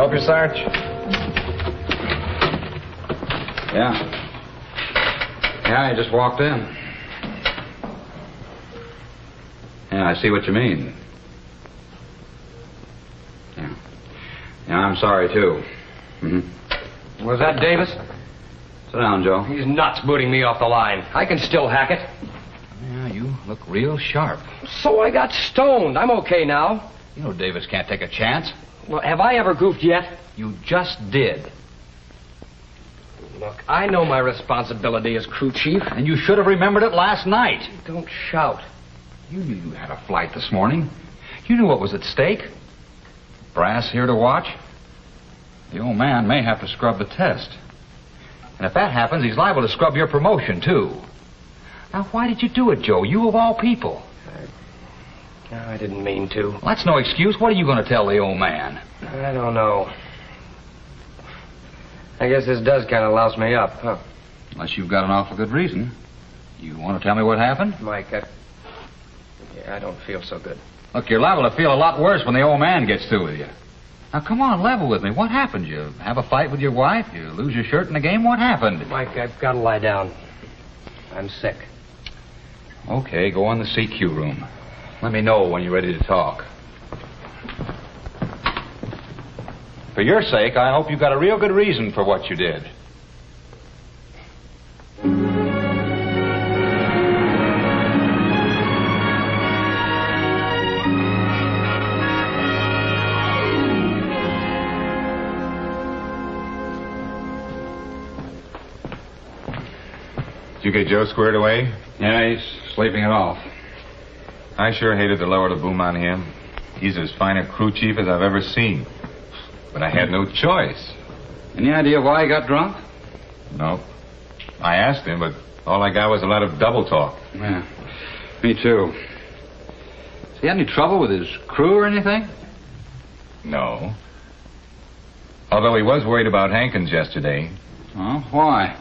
help you, Sarge? Yeah, I just walked in. Yeah, I see what you mean. Yeah, I'm sorry, too. Mm-hmm. Was that Davis? Sit down, Joe. He's nuts booting me off the line. I can still hack it. Yeah, you look real sharp. So I got stoned. I'm okay now. You know Davis can't take a chance. Well, have I ever goofed yet? You just did. Look, I know my responsibility as crew chief. And you should have remembered it last night. Don't shout. You knew you had a flight this morning. You knew what was at stake. Brass here to watch. The old man may have to scrub the test. And if that happens, he's liable to scrub your promotion, too. Now, why did you do it, Joe? You of all people. I didn't mean to. Well, that's no excuse. What are you going to tell the old man? I don't know. I guess this does kind of louse me up, huh? Unless you've got an awful good reason. You want to tell me what happened? Mike, I don't feel so good. Look, you're liable to feel a lot worse when the old man gets through with you. Now, come on, level with me. What happened? You have a fight with your wife? You lose your shirt in the game? What happened? Mike, I've got to lie down. I'm sick. Okay, go on the CQ room. Let me know when you're ready to talk. For your sake, I hope you got a real good reason for what you did. Did you get Joe squared away? Yeah, he's sleeping it off. I sure hated to lower the boom on him. He's as fine a crew chief as I've ever seen. But I had no choice. Any idea why he got drunk? No. I asked him, but all I got was a lot of double talk. Yeah, me too. Has he had any trouble with his crew or anything? No. Although he was worried about Hankins yesterday. Oh, why?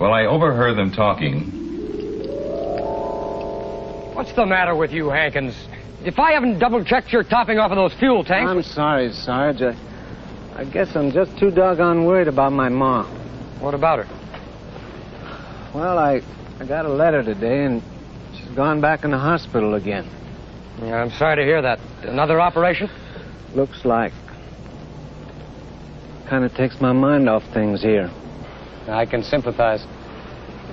Well, I overheard them talking. What's the matter with you, Hankins? If I haven't double-checked your topping off of those fuel tanks... I'm sorry, Sarge. I guess I'm just too doggone worried about my mom. What about her? Well, I got a letter today, and she's gone back in the hospital again. Yeah, I'm sorry to hear that. Another operation? Looks like. Kind of takes my mind off things here. I can sympathize.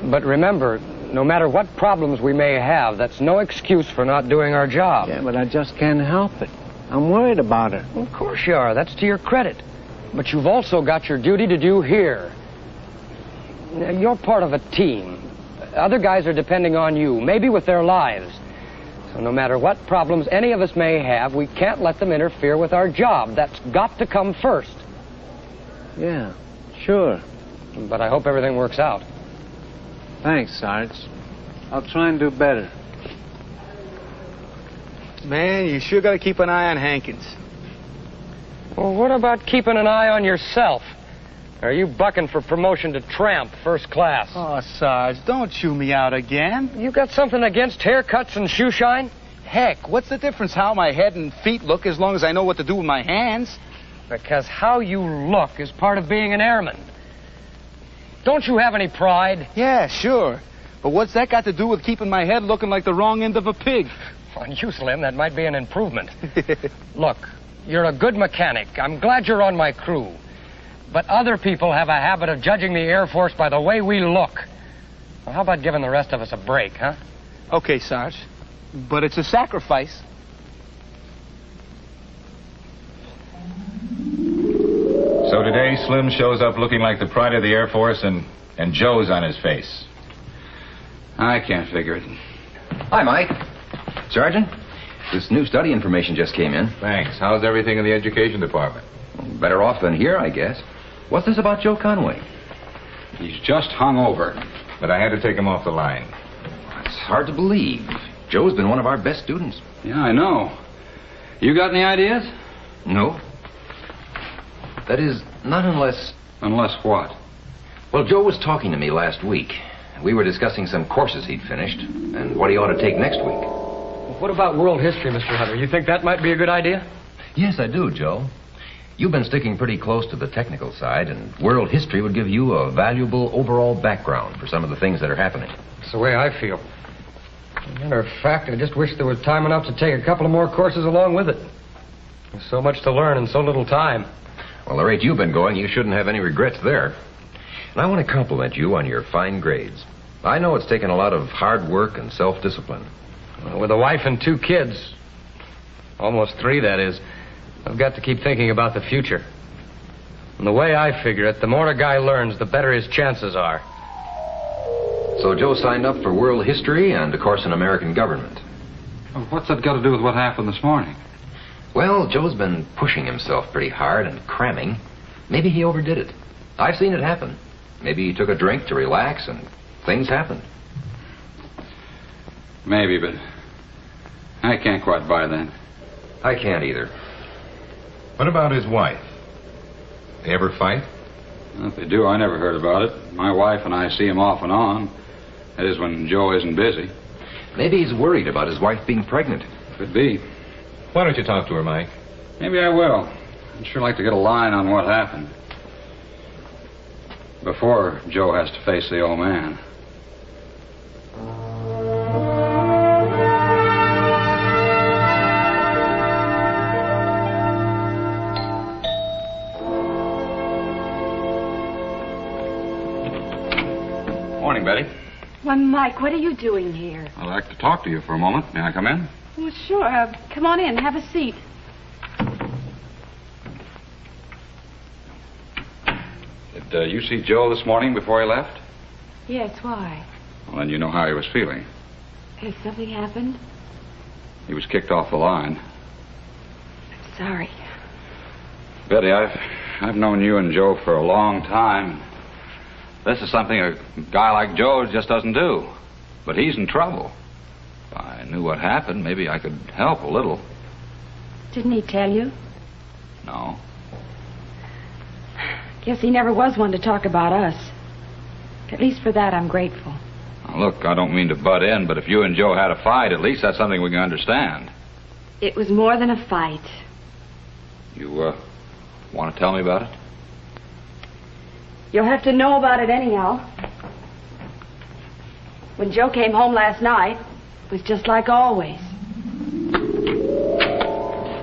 But remember, no matter what problems we may have, that's no excuse for not doing our job. Yeah, but I just can't help it. I'm worried about her. Well, of course you are. That's to your credit. But you've also got your duty to do here. Now, you're part of a team. Other guys are depending on you, maybe with their lives. So no matter what problems any of us may have, we can't let them interfere with our job. That's got to come first. Yeah, sure. But I hope everything works out. Thanks, Sarge. I'll try and do better. Man, you sure got to keep an eye on Hankins. Well, what about keeping an eye on yourself? Are you bucking for promotion to tramp, first class? Oh, Sarge, don't chew me out again. You got something against haircuts and shoe shine? Heck, what's the difference how my head and feet look as long as I know what to do with my hands? Because how you look is part of being an airman. Don't you have any pride? Yeah, sure. But what's that got to do with keeping my head looking like the wrong end of a pig? On you, Slim, that might be an improvement. Look, you're a good mechanic. I'm glad you're on my crew. But other people have a habit of judging the Air Force by the way we look. Well, how about giving the rest of us a break, huh? Okay, Sarge. But it's a sacrifice. So today, Slim shows up looking like the pride of the Air Force, and Joe's on his face. I can't figure it. Hi, Mike. Sergeant, this new study information just came in. Thanks. How's everything in the education department? Better off than here, I guess. What's this about Joe Conway? He's just hung over. But I had to take him off the line. It's hard to believe. Joe's been one of our best students. Yeah, I know. You got any ideas? No. That is, not unless... Unless what? Well, Joe was talking to me last week. We were discussing some courses he'd finished and what he ought to take next week. Well, what about world history, Mr. Hunter? You think that might be a good idea? Yes, I do, Joe. You've been sticking pretty close to the technical side, and world history would give you a valuable overall background for some of the things that are happening. That's the way I feel. As a matter of fact, I just wish there was time enough to take a couple of more courses along with it. There's so much to learn in so little time. Well, the rate you've been going, you shouldn't have any regrets there. And I want to compliment you on your fine grades. I know it's taken a lot of hard work and self-discipline. Well, with a wife and 2 kids, almost 3, that is, I've got to keep thinking about the future. And the way I figure it, the more a guy learns, the better his chances are. So Joe signed up for world history and, of course, in American government. Well, what's that got to do with what happened this morning? Well, Joe's been pushing himself pretty hard and cramming. Maybe he overdid it. I've seen it happen. Maybe he took a drink to relax and things happened. Maybe, but I can't quite buy that. I can't either. What about his wife? They ever fight? Well, if they do, I never heard about it. My wife and I see him off and on. That is when Joe isn't busy. Maybe he's worried about his wife being pregnant. Could be. Why don't you talk to her, Mike? Maybe I will. I'd sure like to get a line on what happened. Before Joe has to face the old man. Morning, Betty. Why, Mike, what are you doing here? I'd like to talk to you for a moment. May I come in? Well, sure. Come on in. Have a seat. Did you see Joe this morning before he left? Yes, why? Well, then you know how he was feeling. Has something happened? He was kicked off the line. I'm sorry. Betty, I've known you and Joe for a long time. This is something a guy like Joe just doesn't do. But he's in trouble. If I knew what happened, maybe I could help a little. Didn't he tell you? No. Guess he never was one to talk about us. At least for that, I'm grateful. Now, look, I don't mean to butt in, but if you and Joe had a fight, at least that's something we can understand. It was more than a fight. You, want to tell me about it? You'll have to know about it anyhow. When Joe came home last night, it was just like always.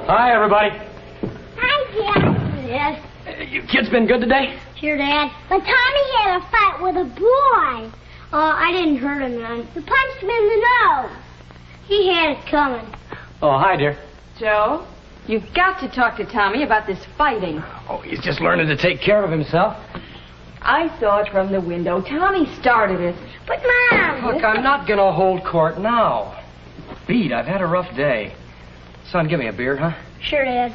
Hi, everybody. Hi, Dad. Yes. You kids been good today? Sure, Dad. But Tommy had a fight with a boy. I didn't hurt him none. You punched him in the nose. He had it coming. Oh, hi, dear. Joe, you've got to talk to Tommy about this fighting. Oh, he's just learning to take care of himself. I saw it from the window. Tommy started it. But, Mom... Look, I'm not going to hold court now. Beat, I've had a rough day. Son, give me a beer, huh? Sure, Dad.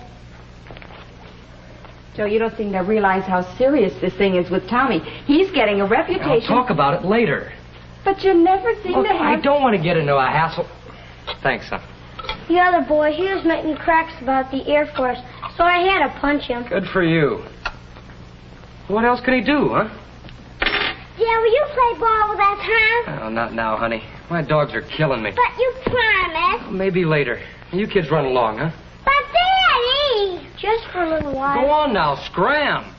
Joe, you don't seem to realize how serious this thing is with Tommy. He's getting a reputation. I'll talk about it later. But you never seem Look, to have... I don't want to get into a hassle. Thanks, son. The other boy, he was making cracks about the Air Force, so I had to punch him. Good for you. What else can he do, huh? Dad, will you play ball with us, huh? Oh, not now, honey. My dogs are killing me. But you promised. Maybe later. You kids run along, huh? But, Daddy! Just for a little while. Go on now, scram.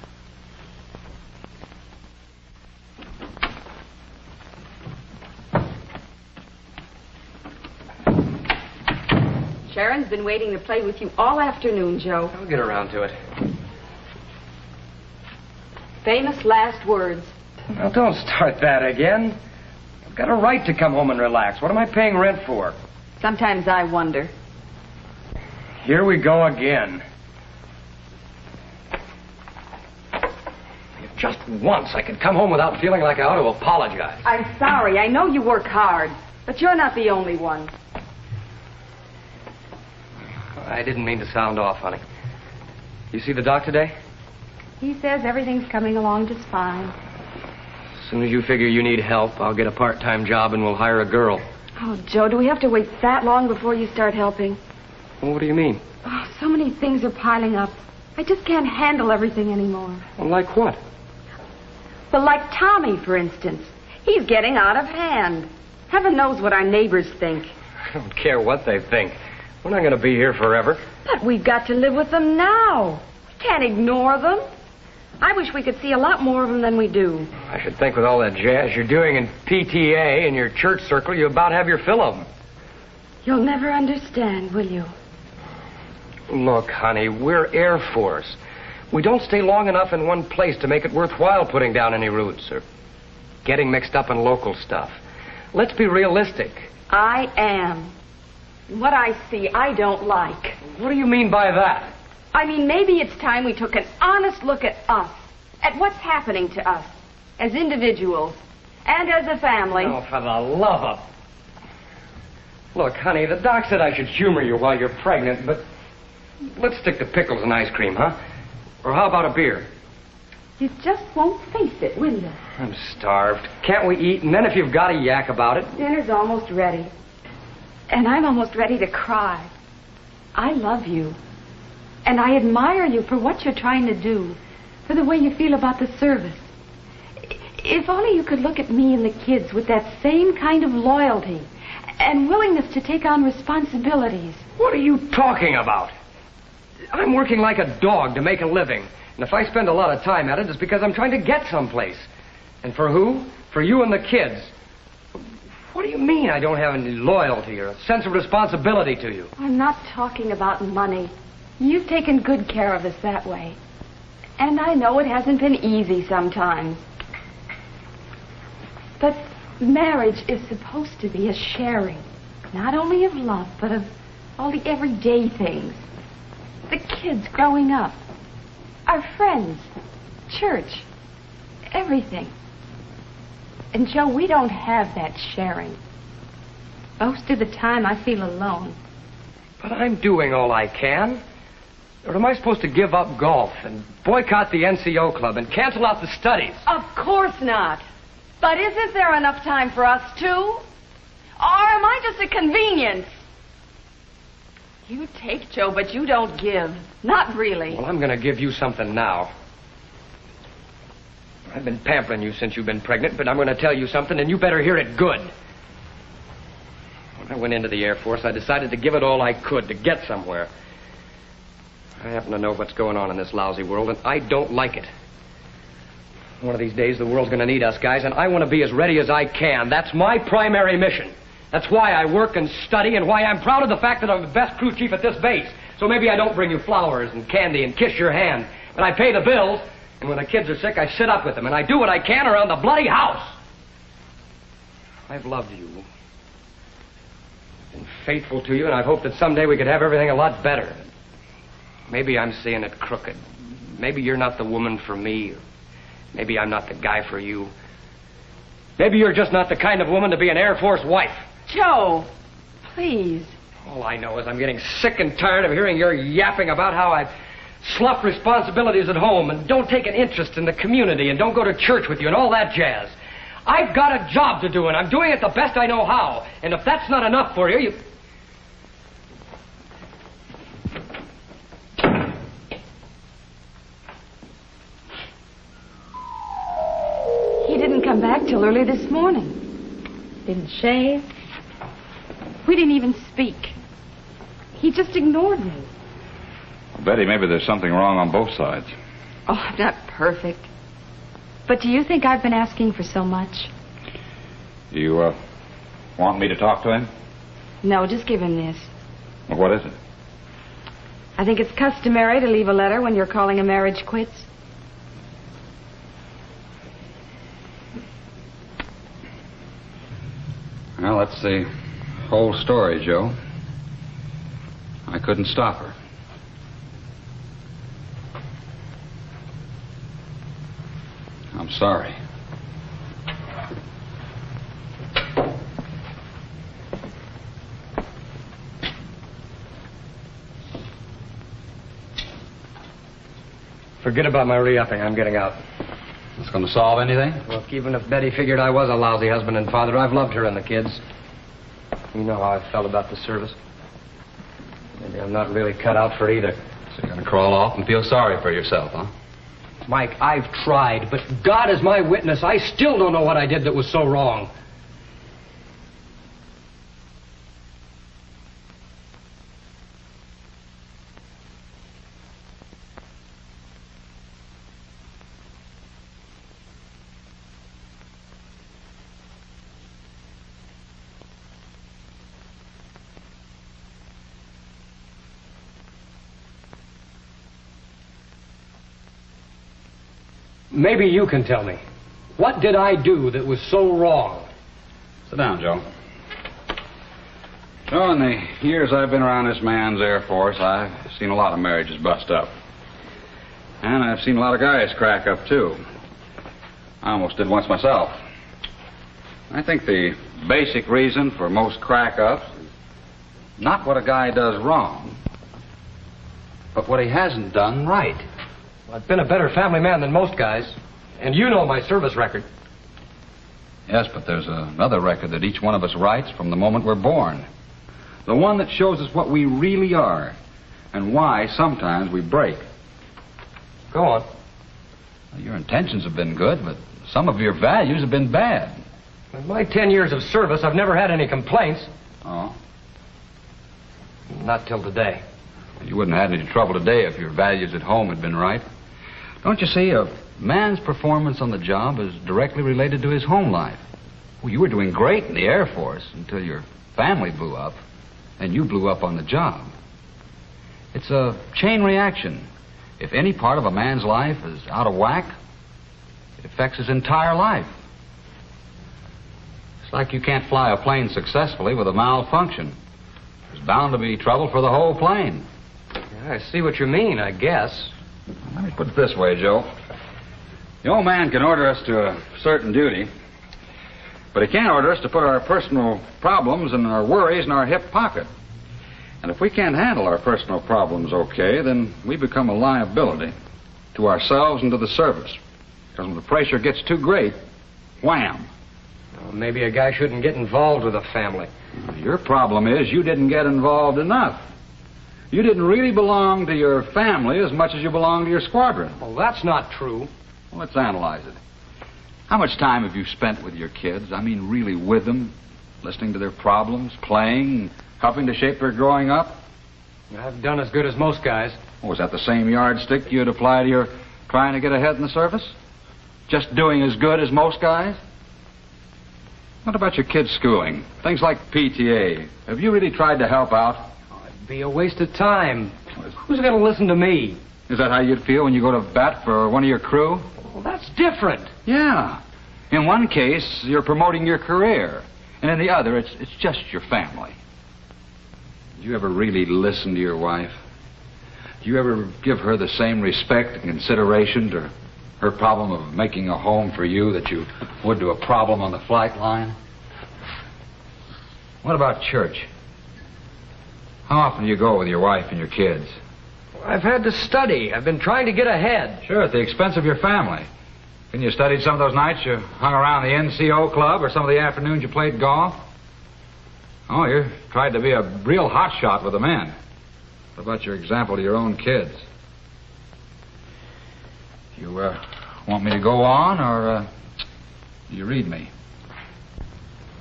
Sharon's been waiting to play with you all afternoon, Joe. I'll get around to it. Famous last words. Now, don't start that again. I've got a right to come home and relax. What am I paying rent for? Sometimes I wonder. Here we go again. If just once I could come home without feeling like I ought to apologize. I'm sorry. I know you work hard, but you're not the only one. I didn't mean to sound off, honey. You see the doc today? He says everything's coming along just fine. As soon as you figure you need help, I'll get a part-time job and we'll hire a girl. Oh, Joe, do we have to wait that long before you start helping? Well, what do you mean? Oh, so many things are piling up. I just can't handle everything anymore. Well, like what? Well, like Tommy, for instance. He's getting out of hand. Heaven knows what our neighbors think. I don't care what they think. We're not going to be here forever. But we've got to live with them now. We can't ignore them. I wish we could see a lot more of them than we do. I should think with all that jazz you're doing in PTA and your church circle, you about have your fill of them. You'll never understand, will you? Look, honey, we're Air Force. We don't stay long enough in one place to make it worthwhile putting down any roots or getting mixed up in local stuff. Let's be realistic. I am. What I see, I don't like. What do you mean by that? I mean, maybe it's time we took an honest look at us, at what's happening to us, as individuals, and as a family. Oh, for the love of... Look, honey, the doc said I should humor you while you're pregnant, but let's stick to pickles and ice cream, huh? Or how about a beer? You just won't face it, will you? I'm starved. Can't we eat? And then if you've got a yak about it... Dinner's almost ready. And I'm almost ready to cry. I love you. And I admire you for what you're trying to do, for the way you feel about the service. If only you could look at me and the kids with that same kind of loyalty and willingness to take on responsibilities. What are you talking about? I'm working like a dog to make a living. And if I spend a lot of time at it, it's because I'm trying to get someplace. And for who? For you and the kids. What do you mean I don't have any loyalty or a sense of responsibility to you? I'm not talking about money. You've taken good care of us that way. And I know it hasn't been easy sometimes. But marriage is supposed to be a sharing, not only of love, but of all the everyday things. The kids growing up, our friends, church, everything. And Joe, we don't have that sharing. Most of the time I feel alone. But I'm doing all I can. Or am I supposed to give up golf and boycott the NCO club and cancel out the studies? Of course not. But isn't there enough time for us, too? Or am I just a convenience? You take, Joe, but you don't give. Not really. Well, I'm going to give you something now. I've been pampering you since you've been pregnant, but I'm going to tell you something, and you better hear it good. When I went into the Air Force, I decided to give it all I could to get somewhere. I happen to know what's going on in this lousy world, and I don't like it. One of these days, the world's going to need us, guys, and I want to be as ready as I can. That's my primary mission. That's why I work and study, and why I'm proud of the fact that I'm the best crew chief at this base. So maybe I don't bring you flowers and candy and kiss your hand, but I pay the bills, and when the kids are sick, I sit up with them, and I do what I can around the bloody house. I've loved you. Been faithful to you, and I've hoped that someday we could have everything a lot better. Maybe I'm seeing it crooked. Maybe you're not the woman for me. Maybe I'm not the guy for you. Maybe you're just not the kind of woman to be an Air Force wife. Joe, please. All I know is I'm getting sick and tired of hearing your yapping about how I've sloughed responsibilities at home and don't take an interest in the community and don't go to church with you and all that jazz. I've got a job to do, and I'm doing it the best I know how. And if that's not enough for you, He didn't come back till early this morning. Didn't shave. We didn't even speak. He just ignored me. Betty, maybe there's something wrong on both sides. Oh, I'm not perfect. But do you think I've been asking for so much? Do you, want me to talk to him? No, just give him this. Well, what is it? I think it's customary to leave a letter when you're calling a marriage quits. Well, that's the whole story, Joe. I couldn't stop her. I'm sorry. forget about my re-upping. I'm getting out. It's going to solve anything? Look, even if Betty figured I was a lousy husband and father, I've loved her and the kids. You know how I felt about the service. Maybe I'm not really cut out for either. So you're going to crawl off and feel sorry for yourself, huh? Mike, I've tried, but God is my witness. I still don't know what I did that was so wrong. Maybe you can tell me. What did I do that was so wrong? Sit down, Joe. So, in the years I've been around this man's Air Force, I've seen a lot of marriages bust up. And I've seen a lot of guys crack up, too. I almost did once myself. I think the basic reason for most crack-ups is not what a guy does wrong, but what he hasn't done right. Well, I've been a better family man than most guys, and you know my service record. Yes, but there's another record that each one of us writes from the moment we're born. The one that shows us what we really are and why sometimes we break. Go on. Well, your intentions have been good, but some of your values have been bad. In my 10 years of service, I've never had any complaints. Oh? Not till today. You wouldn't have had any trouble today if your values at home had been right. Don't you see, a man's performance on the job is directly related to his home life. Well, you were doing great in the Air Force until your family blew up, and you blew up on the job. It's a chain reaction. If any part of a man's life is out of whack, it affects his entire life. It's like you can't fly a plane successfully with a malfunction. There's bound to be trouble for the whole plane. Yeah, I see what you mean, I guess. Let me put it this way, Joe. The old man can order us to a certain duty, but he can't order us to put our personal problems and our worries in our hip pocket. And if we can't handle our personal problems okay, then we become a liability to ourselves and to the service. Because when the pressure gets too great, wham. Well, maybe a guy shouldn't get involved with a family. Your problem is you didn't get involved enough. You didn't really belong to your family as much as you belong to your squadron. Well, that's not true. Well, let's analyze it. How much time have you spent with your kids? I mean, really with them? Listening to their problems, playing, helping to shape their growing up? I've done as good as most guys. Oh, was that the same yardstick you'd apply to your trying to get ahead in the service? Just doing as good as most guys? What about your kids' schooling? Things like PTA. Have you really tried to help out? Oh, it'd be a waste of time. Who's going to listen to me? Is that how you'd feel when you go to bat for one of your crew? Well, that's different. Yeah. In one case, you're promoting your career. And in the other, it's just your family. Do you ever really listen to your wife? Do you ever give her the same respect and consideration to her problem of making a home for you that you would to a problem on the flight line? What about church? How often do you go with your wife and your kids? I've had to study. I've been trying to get ahead. Sure, at the expense of your family. Can you studied some of those nights you hung around the NCO club or some of the afternoons you played golf? Oh, you tried to be a real hotshot with the men. What about your example to your own kids? You want me to go on, or do you read me?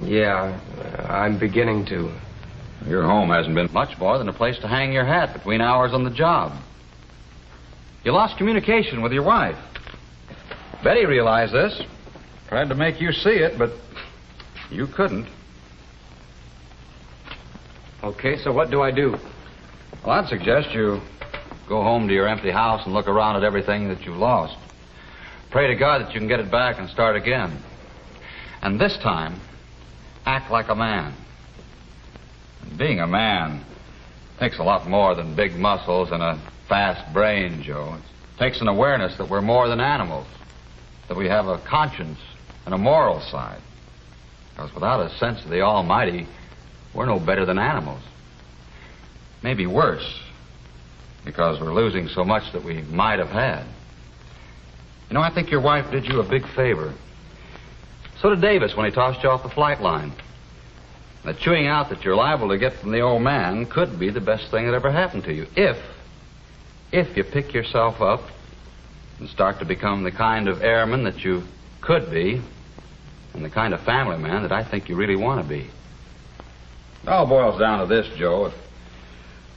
Yeah, I'm beginning to. Your home hasn't been much more than a place to hang your hat between hours on the job. You lost communication with your wife. Betty realized this. Tried to make you see it, but you couldn't. Okay, so what do I do? Well, I'd suggest you go home to your empty house and look around at everything that you've lost. Pray to God that you can get it back and start again. And this time, act like a man. And being a man takes a lot more than big muscles and a fast brain, Joe. It takes an awareness that we're more than animals, that we have a conscience and a moral side. Because without a sense of the Almighty, we're no better than animals. Maybe worse, because we're losing so much that we might have had. You know, I think your wife did you a big favor. So did Davis when he tossed you off the flight line. The chewing out that you're liable to get from the old man could be the best thing that ever happened to you, if you pick yourself up and start to become the kind of airman that you could be and the kind of family man that I think you really want to be. It all boils down to this, Joe. If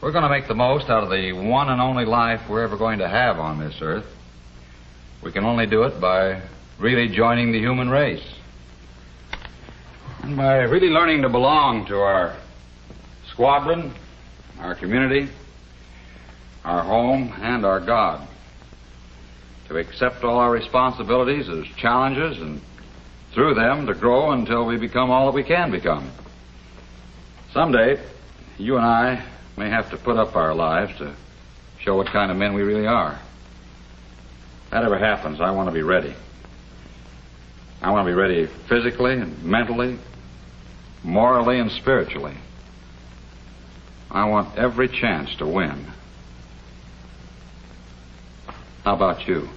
we're going to make the most out of the one and only life we're ever going to have on this earth, we can only do it by really joining the human race. And by really learning to belong to our squadron, our community, our home, and our God. to accept all our responsibilities as challenges and through them to grow until we become all that we can become. Someday, you and I may have to put up our lives to show what kind of men we really are. If that ever happens, I want to be ready. I want to be ready physically and mentally, morally and spiritually. I want every chance to win. How about you?